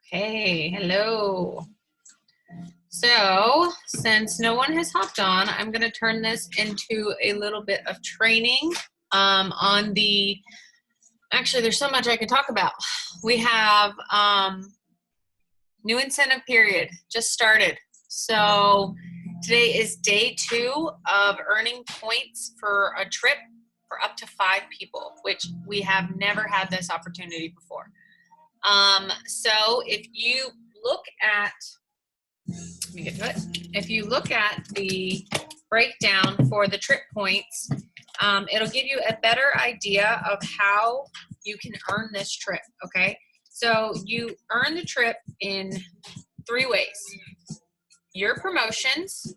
Okay, hello. So, since no one has hopped on, I'm going to turn this into a little bit of training on the, actually there's so much I can talk about. We have new incentive period, just started. So, today is day 2 of earning points for a trip for up to 5 people, which we have never had this opportunity before. So if you look at, let me get to it. If you look at the breakdown for the trip points, it'll give you a better idea of how you can earn this trip, okay? So you earn the trip in 3 ways. Your promotions.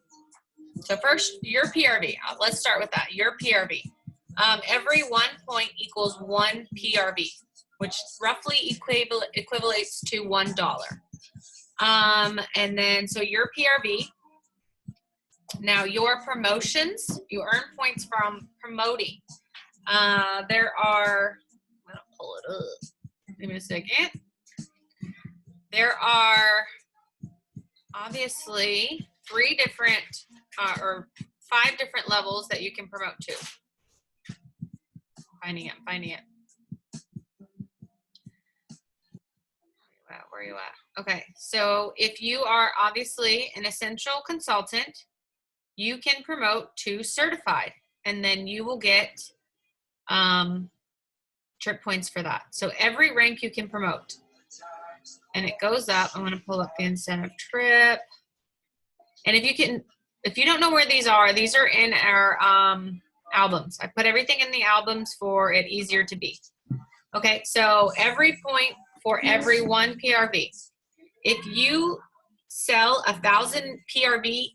So first, your PRV. Let's start with that, your PRV. Every 1 point equals 1 PRV, which roughly equivalates to $1. And then, so your PRV. Now your promotions, you earn points from promoting. There are, I'm gonna pull it up, give me a second. There are obviously 3 different, or 5 different levels that you can promote to. Finding it. Where are you at? Okay, so if you are obviously an essential consultant, you can promote to certified, and then you will get trip points for that. So every rank you can promote, and it goes up. I'm going to pull up the incentive trip, and if you don't know where these are in our albums. I put everything in the albums for it easier to be. Okay, so every point for every 1 PRV. If you sell 1,000 PRV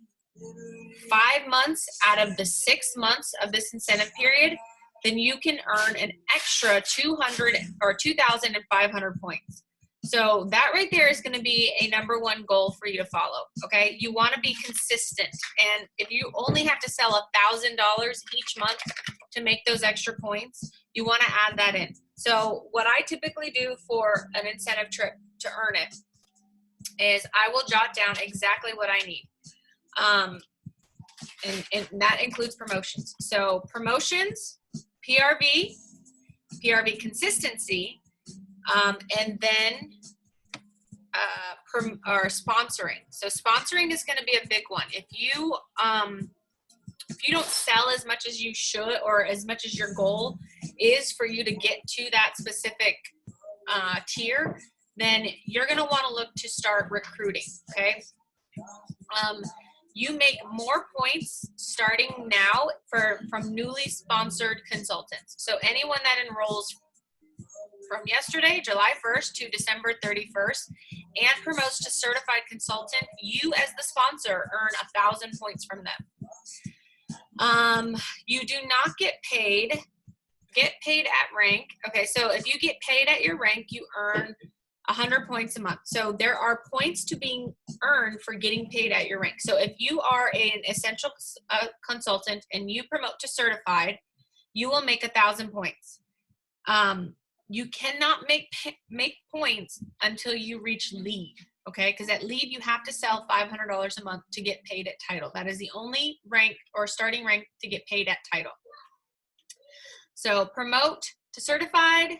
5 months out of the 6 months of this incentive period, then you can earn an extra 200 or 2,500 points. So that right there is going to be a #1 goal for you to follow. Okay, you want to be consistent, and if you only have to sell $1,000 each month to make those extra points, you want to add that in. So what I typically do for an incentive trip to earn it is I will jot down exactly what I need. And that includes promotions. So promotions, PRV consistency, and then or sponsoring. So sponsoring is going to be a big one. If you don't sell as much as you should, or as much as your goal is for you to get to that specific tier, then you're going to want to look to start recruiting, okay? You make more points starting now from newly sponsored consultants. So anyone that enrolls from yesterday, July 1st to December 31st, and promotes to certified consultant, you as the sponsor earn 1,000 points from them. You do not get paid at rank. Okay, so if you get paid at your rank, you earn 100 points a month. So there are points to being earned for getting paid at your rank. So if you are an essential consultant and you promote to certified, you will make 1,000 points. You cannot make points until you reach lead, okay? Because at lead, you have to sell $500 a month to get paid at title. That is the only rank or starting rank to get paid at title. So promote to certified.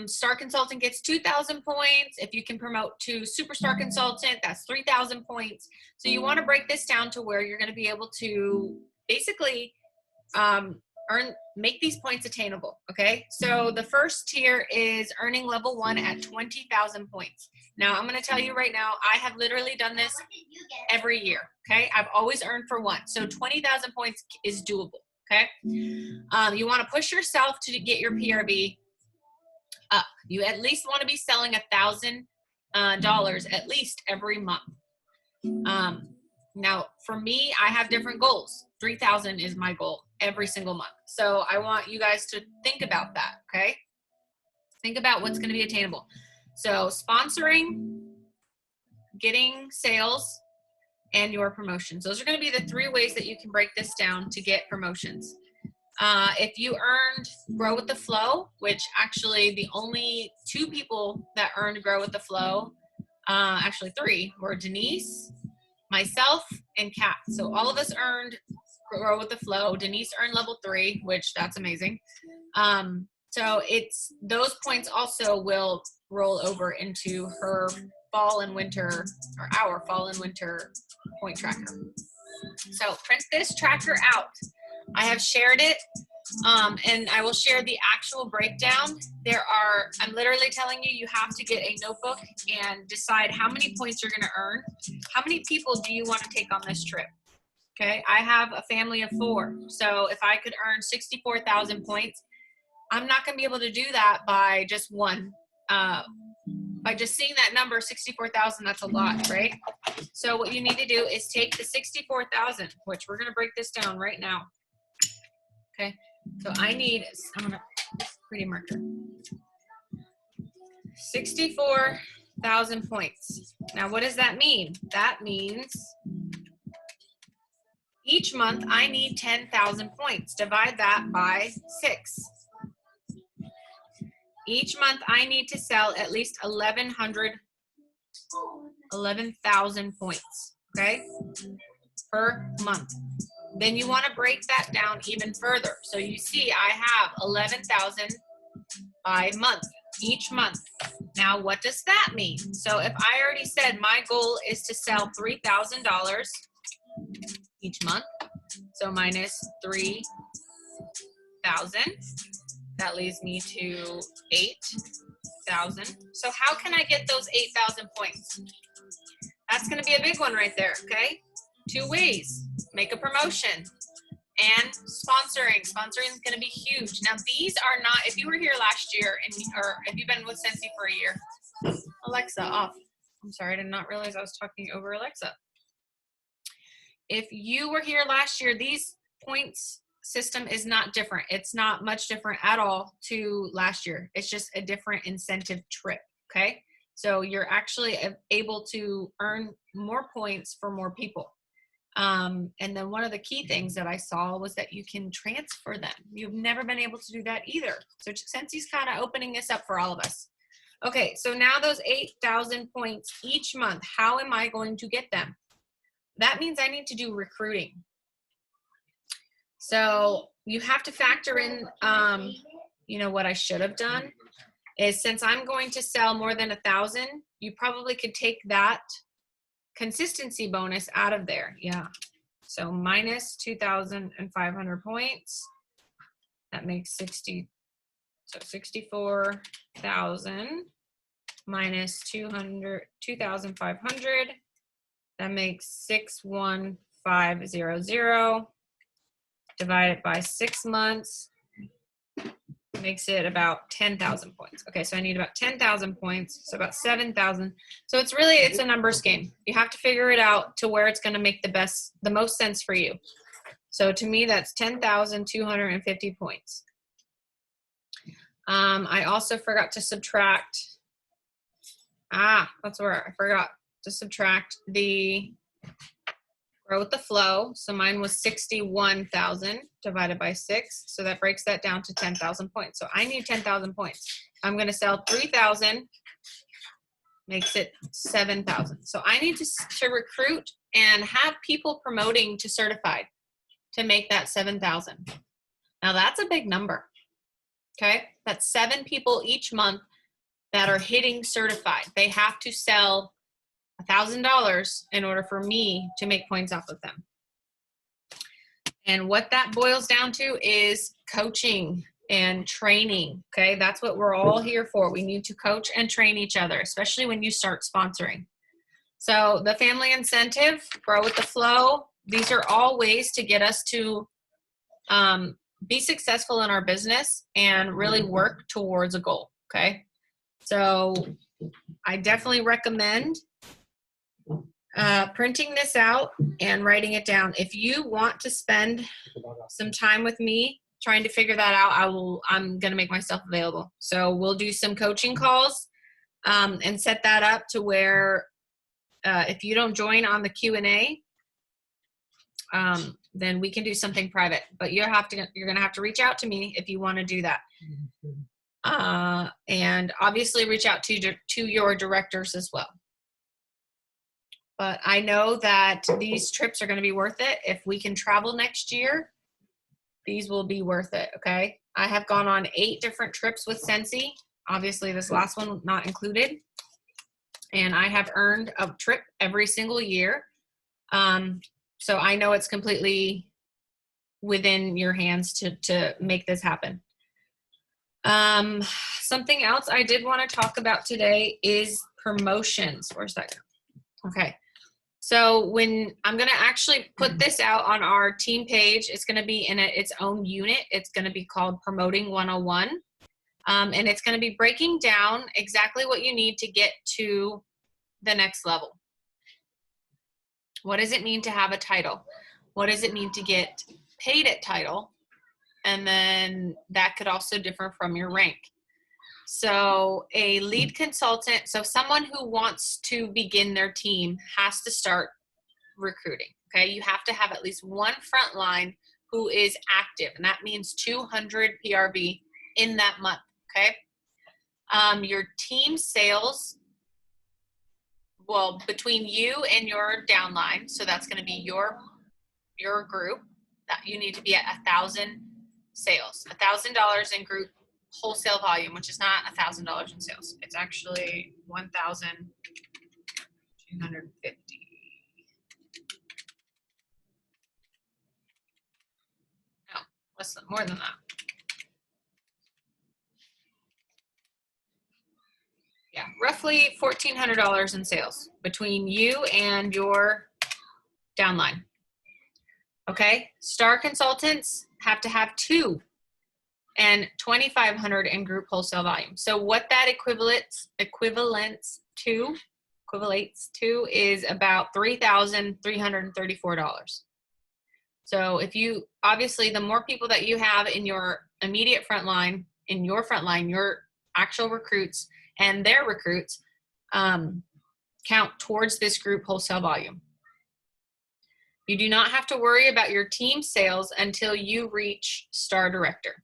Star consultant gets 2,000 points. If you can promote to superstar consultant, that's 3,000 points. So you want to break this down to where you're going to be able to basically make these points attainable. Okay, so the first tier is earning level 1 at 20,000 points. Now I'm going to tell you right now, I have literally done this every year. Okay, I've always earned for 1, so 20,000 points is doable. Okay, you want to push yourself to get your PRV up. You at least want to be selling $1,000 at least every month. Now for me, I have different goals. 3,000 is my goal every single month. So I want you guys to think about that, okay? Think about what's going to be attainable. So sponsoring, getting sales, and your promotions. Those are going to be the 3 ways that you can break this down to get promotions. If you earned Grow with the Flow, which actually the only 2 people that earned Grow with the Flow, actually 3, were Denise, myself, and Kat. So all of us earned Grow with the Flow. Denise earned level 3, which that's amazing. So it's those points also will roll over into her fall and winter, or our fall and winter point tracker. So print this tracker out. I have shared it, and I will share the actual breakdown. I'm literally telling you, you have to get a notebook and decide how many points you're going to earn. How many people do you want to take on this trip? Okay, I have a family of 4. So if I could earn 64,000 points, I'm not going to be able to do that by just one. By just seeing that number, 64,000, that's a lot, right? So what you need to do is take the 64,000, which we're going to break this down right now. Okay, so I'm going to pretty marker. 64,000 points. Now, what does that mean? That means each month I need 10,000 points. Divide that by 6. Each month I need to sell at least 11,000 points, okay, per month. Then you want to break that down even further. So you see I have 11,000 by month, each month. Now what does that mean? So if I already said my goal is to sell $3,000 each month, so minus 3,000, that leads me to 8,000. So how can I get those 8,000 points? That's going to be a big one right there, okay? 2 ways. Make a promotion and sponsoring. Sponsoring is going to be huge. Now, these are not, if you were here last year, or if you've been with Scentsy for a year, Alexa, off. I'm sorry, I did not realize I was talking over Alexa. If you were here last year, these points system is not different. It's not much different at all to last year. It's just a different incentive trip, okay? So you're actually able to earn more points for more people. And then one of the key things that I saw was that you can transfer them. You've never been able to do that either. So Scentsy's kind of opening this up for all of us. Okay, so now those 8,000 points each month, how am I going to get them? That means I need to do recruiting. So you have to factor in, you know, what I should have done is, since I'm going to sell more than 1,000, you probably could take that consistency bonus out of there. Yeah. So minus 2,500 points. That makes 64,000 minus 2,500. That makes 6,1,500. Divided by 6 months makes it about 10,000 points. Okay, so I need about 10,000 points, so about 7,000. So it's a numbers game. You have to figure it out to where it's going to make the most sense for you. So to me, that's 10,250 points. I also forgot to subtract. That's where I forgot to subtract the Grow with the Flow. So mine was 61,000 divided by 6. So that breaks that down to 10,000 points. So I need 10,000 points. I'm going to sell 3,000, makes it 7,000. So I need to recruit and have people promoting to certified to make that 7,000. Now that's a big number. Okay. That's 7 people each month that are hitting certified. They have to sell $1,000 in order for me to make points off of them. And what that boils down to is coaching and training. Okay, that's what we're all here for. We need to coach and train each other, especially when you start sponsoring. So the family incentive, Grow with the Flow, these are all ways to get us to be successful in our business and really work towards a goal. Okay, so I definitely recommend printing this out and writing it down. If you want to spend some time with me trying to figure that out, I'm going to make myself available. So we'll do some coaching calls and set that up to where if you don't join on the Q&A, then we can do something private. But you're gonna have to reach out to me if you want to do that. And obviously reach out to your directors as well. But I know that these trips are going to be worth it. If we can travel next year, these will be worth it, okay? I have gone on 8 different trips with Scentsy. Obviously, this last one not included. And I have earned a trip every single year. So I know it's completely within your hands to make this happen. Something else I did want to talk about today is promotions. Where's that? Okay. So when I'm going to actually put this out on our team page, it's going to be in its own unit. It's going to be called Promoting 101. And it's going to be breaking down exactly what you need to get to the next level. What does it mean to have a title? What does it mean to get paid at title? And then that could also differ from your rank. So a lead consultant, so someone who wants to begin their team has to start recruiting, okay? You have to have at least one frontline who is active, and that means 200 PRV in that month, okay? Your team sales, well, between you and your downline, so that's gonna be your group, that you need to be at 1,000 sales, $1,000 in group wholesale volume, which is not $1,000 in sales. It's actually 1,250. No, less than, more than that. Yeah, roughly $1,400 in sales between you and your downline. Okay, star consultants have to have 2 and 2,500 in group wholesale volume. So what that equivalates to is about $3,334. So if you, obviously the more people that you have in your immediate front line, your actual recruits and their recruits count towards this group wholesale volume. You do not have to worry about your team sales until you reach star director.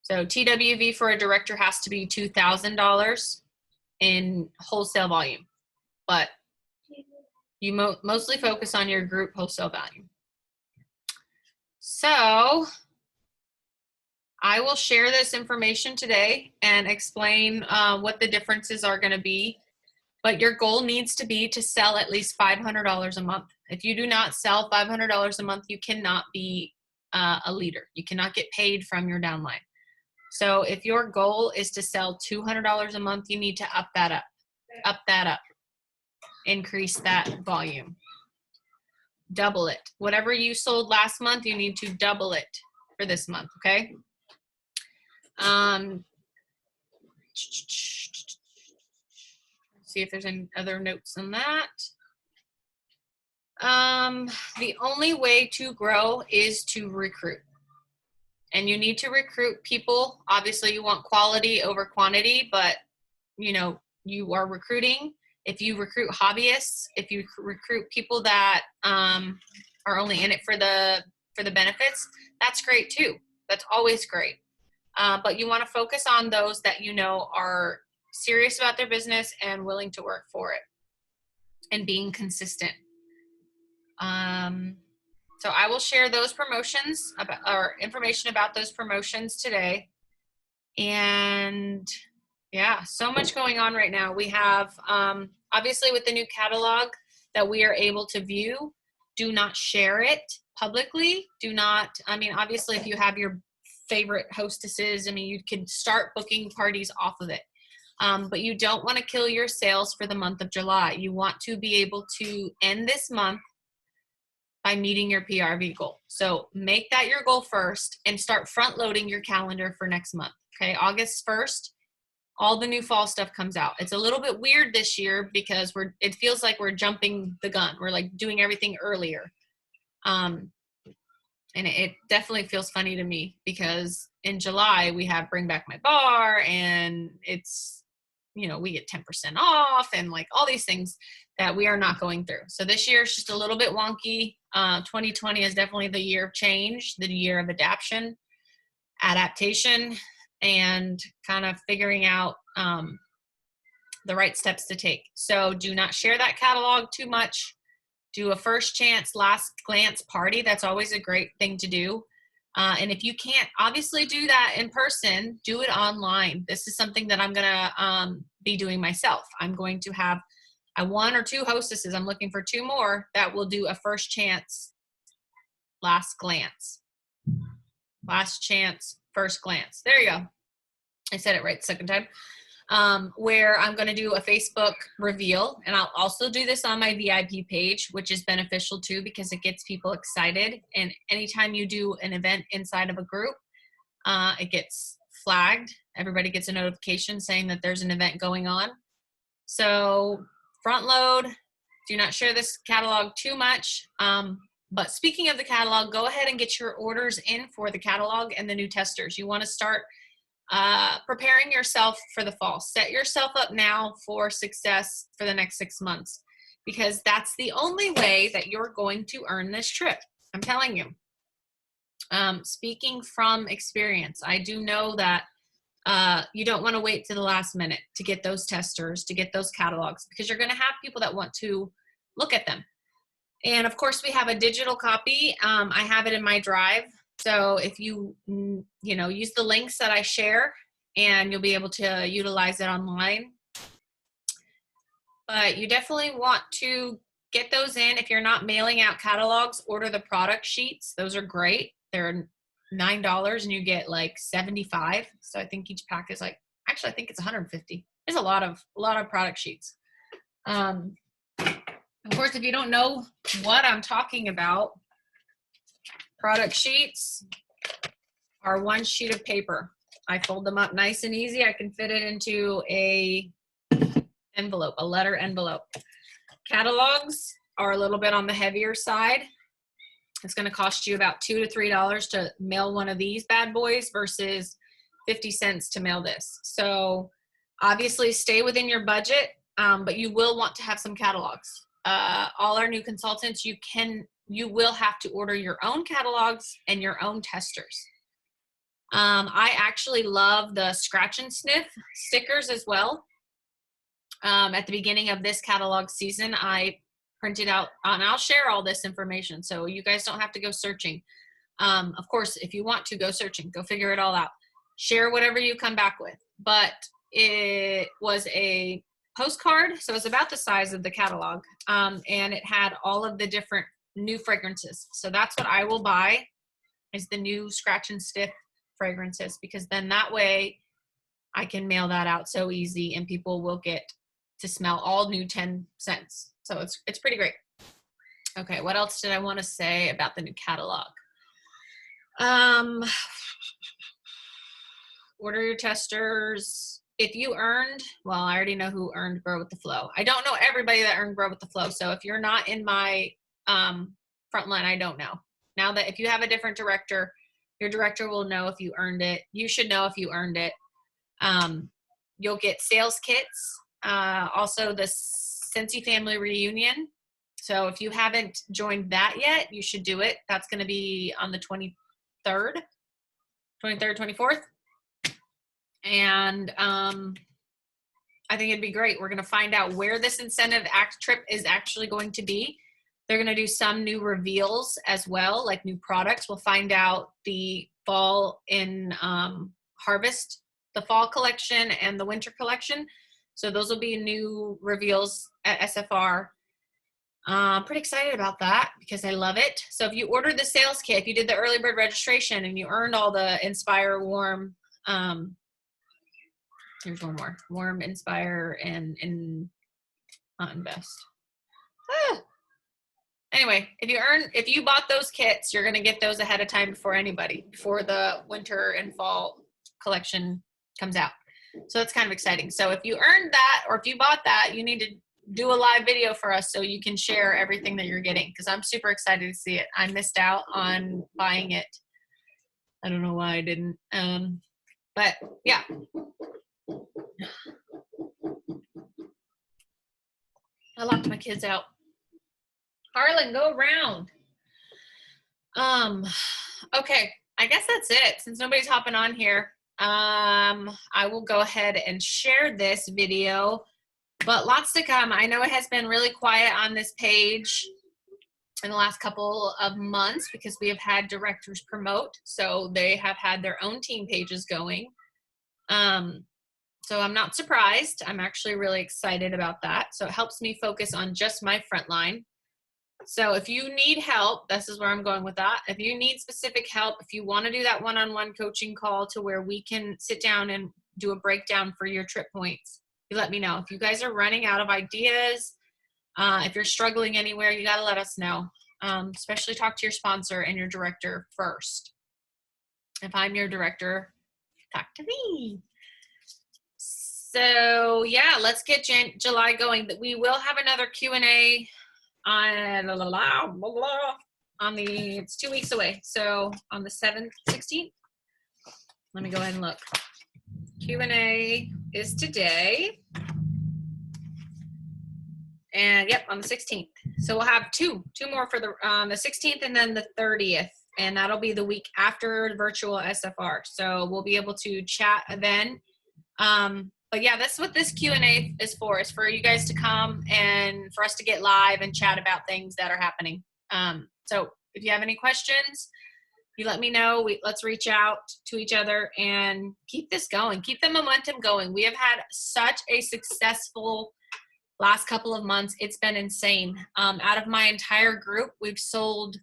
So TWV for a director has to be $2,000 in wholesale volume, but you mostly focus on your group wholesale volume. So I will share this information today and explain what the differences are going to be, but your goal needs to be to sell at least $500 a month. If you do not sell $500 a month, you cannot be a leader. You cannot get paid from your downline. So if your goal is to sell $200 a month, you need to up that up, increase that volume, double it. Whatever you sold last month, you need to double it for this month, okay? See if there's any other notes on that. The only way to grow is to recruit. And you need to recruit people. Obviously, you want quality over quantity, but you know, you are recruiting. If you recruit hobbyists, if you recruit people that are only in it for the benefits, that's great too. That's always great. But you want to focus on those that you know are serious about their business and willing to work for it and being consistent. So I will share those promotions or information about those promotions today. And yeah, so much going on right now. We have, obviously with the new catalog that we are able to view, do not share it publicly. Do not, I mean, obviously if you have your favorite hostesses, I mean, you can start booking parties off of it. But you don't want to kill your sales for the month of July. You want to be able to end this month by meeting your PRV goal. So make that your goal first and start front loading your calendar for next month. Okay, August 1st, all the new fall stuff comes out. It's a little bit weird this year because it feels like we're jumping the gun. We're like doing everything earlier. And it definitely feels funny to me because in July we have Bring Back My Bar and it's you know, we get 10% off and like all these things that we are not going through. So this year is just a little bit wonky. 2020 is definitely the year of change, the year of adaptation, and kind of figuring out the right steps to take. So do not share that catalog too much. Do a first chance, last glance party. That's always a great thing to do. And if you can't obviously do that in person, do it online. This is something that I'm going to be doing myself. I'm going to have 1 or 2 hostesses. I'm looking for 2 more that will do a first chance, last glance. Last chance, first glance. There you go. I said it right the second time. Where I'm going to do a Facebook reveal, and I'll also do this on my VIP page, which is beneficial too because it gets people excited. And anytime you do an event inside of a group, it gets flagged. Everybody gets a notification saying that there's an event going on. So front load, do not share this catalog too much. But speaking of the catalog, go ahead and get your orders in for the catalog and the new testers. You want to start preparing yourself for the fall. Set yourself up now for success for the next 6 months, because that's the only way that you're going to earn this trip. I'm telling you. Speaking from experience, I do know that you don't want to wait to the last minute to get those testers, to get those catalogs, because you're going to have people that want to look at them. And of course, we have a digital copy. I have it in my drive. So if you use the links that I share, and you'll be able to utilize it online. But you definitely want to get those in. If you're not mailing out catalogs, order the product sheets. Those are great. They're $9 and you get like 75. So I think each pack is like, actually, I think it's 150. There's a lot of product sheets. Of course, if you don't know what I'm talking about, product sheets are 1 sheet of paper. I fold them up nice and easy. I can fit it into a envelope, a letter envelope. Catalogs are a little bit on the heavier side. It's going to cost you about $2 to $3 to mail one of these bad boys versus 50 cents to mail this. So obviously stay within your budget, but you will want to have some catalogs. All our new consultants, you will have to order your own catalogs and your own testers. I actually love the scratch and sniff stickers as well. At the beginning of this catalog season, I printed out, and I'll share all this information so you guys don't have to go searching. Of course, if you want to go searching, go figure it all out. Share whatever you come back with. But it was a postcard, so it's about the size of the catalog, and it had all of the different new fragrances. So that's what I will buy, is the new scratch and sniff fragrances, because then that way I can mail that out so easy and people will get to smell all new 10 cents. So it's pretty great. Okay, what else did I want to say about the new catalog? Order your testers. If you earned, well, I already know who earned Grow with the Flow. I don't know everybody that earned Grow with the Flow. So if you're not in my front line, I don't know. Now that if you have a different director, your director will know if you earned it. You should know if you earned it. You'll get sales kits. Also the Scentsy Family Reunion. So if you haven't joined that yet, you should do it. That's going to be on the 23rd, 24th. And I think it'd be great. We're going to find out where this incentive trip is actually going to be. They're going to do some new reveals as well, like new products. We'll find out the fall in harvest, the fall collection and the winter collection. So those will be new reveals at SFR. I'm pretty excited about that because I love it. So if you ordered the sales kit, if you did the early bird registration and you earned all the Inspire, Warm, here's one more, Warm, Inspire, and not Invest. Anyway, if you bought those kits, you're going to get those ahead of time before the winter and fall collection comes out. So it's kind of exciting. So if you earned that, or if you bought that, you need to do a live video for us so you can share everything that you're getting, because I'm super excited to see it. I missed out on buying it. I don't know why I didn't. But yeah. locked my kids out. Harlan, go around. Okay, I guess that's it. Since nobody's hopping on here, I will go ahead and share this video, but lots to come. I know it has been really quiet on this page in the last couple of months because we have had directors promote, so they have had their own team pages going. So I'm not surprised. I'm actually really excited about that. So it helps me focus on just my front line. So if you need help, this is where I'm going with that. If you need specific help, if you want to do that one-on-one coaching call to where we can sit down and do a breakdown for your trip points, you let me know. If you guys are running out of ideas, if you're struggling anywhere, you got to let us know. Especially talk to your sponsor and your director first. If I'm your director, talk to me. So yeah, let's get July going. We will have another Q&A on it's 2 weeks away. So on the 7th, 16th, let me go ahead and look. Q&A is today. And yep, on the 16th. So we'll have two more for the 16th and then the 30th. And that'll be the week after virtual SFR. So we'll be able to chat then. But yeah, that's what this Q&A is for you guys to come and for us to get live and chat about things that are happening. So if you have any questions, you let me know. Let's reach out to each other and keep this going. Keep the momentum going. We have had such a successful last couple of months. It's been insane. Out of my entire group, we've sold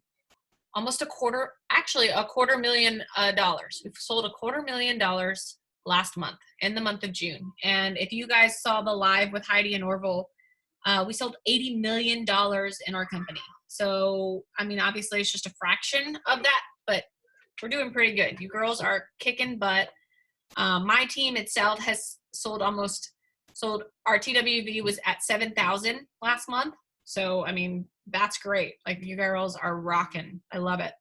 almost $250,000. We've sold $250,000 last month, in the month of June. And if you guys saw the live with Heidi and Orville, we sold $80 million in our company. So, I mean, obviously it's just a fraction of that, but we're doing pretty good. You girls are kicking butt. My team itself has sold our TWV was at 7,000 last month. So, I mean, that's great. Like, you girls are rocking. I love it.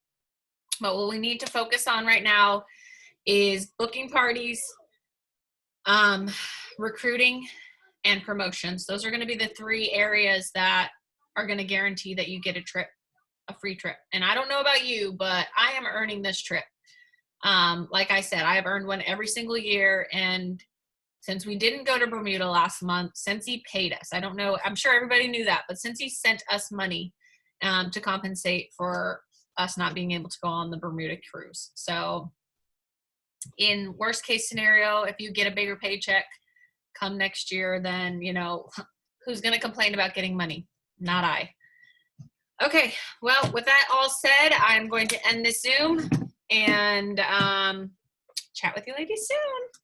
But what we need to focus on right now is booking parties, recruiting, and promotions. Those are going to be the 3 areas that are going to guarantee that you get a free trip. And I don't know about you, but I am earning this trip. Like I said, I have earned one every single year. And since we didn't go to Bermuda last month, since he paid us, I don't know, I'm sure everybody knew that, but since he sent us money to compensate for us not being able to go on the Bermuda cruise. So in worst case scenario, if you get a bigger paycheck come next year, then, you know, who's going to complain about getting money? Not I. Okay, well, with that all said, I'm going to end this Zoom and chat with you ladies soon.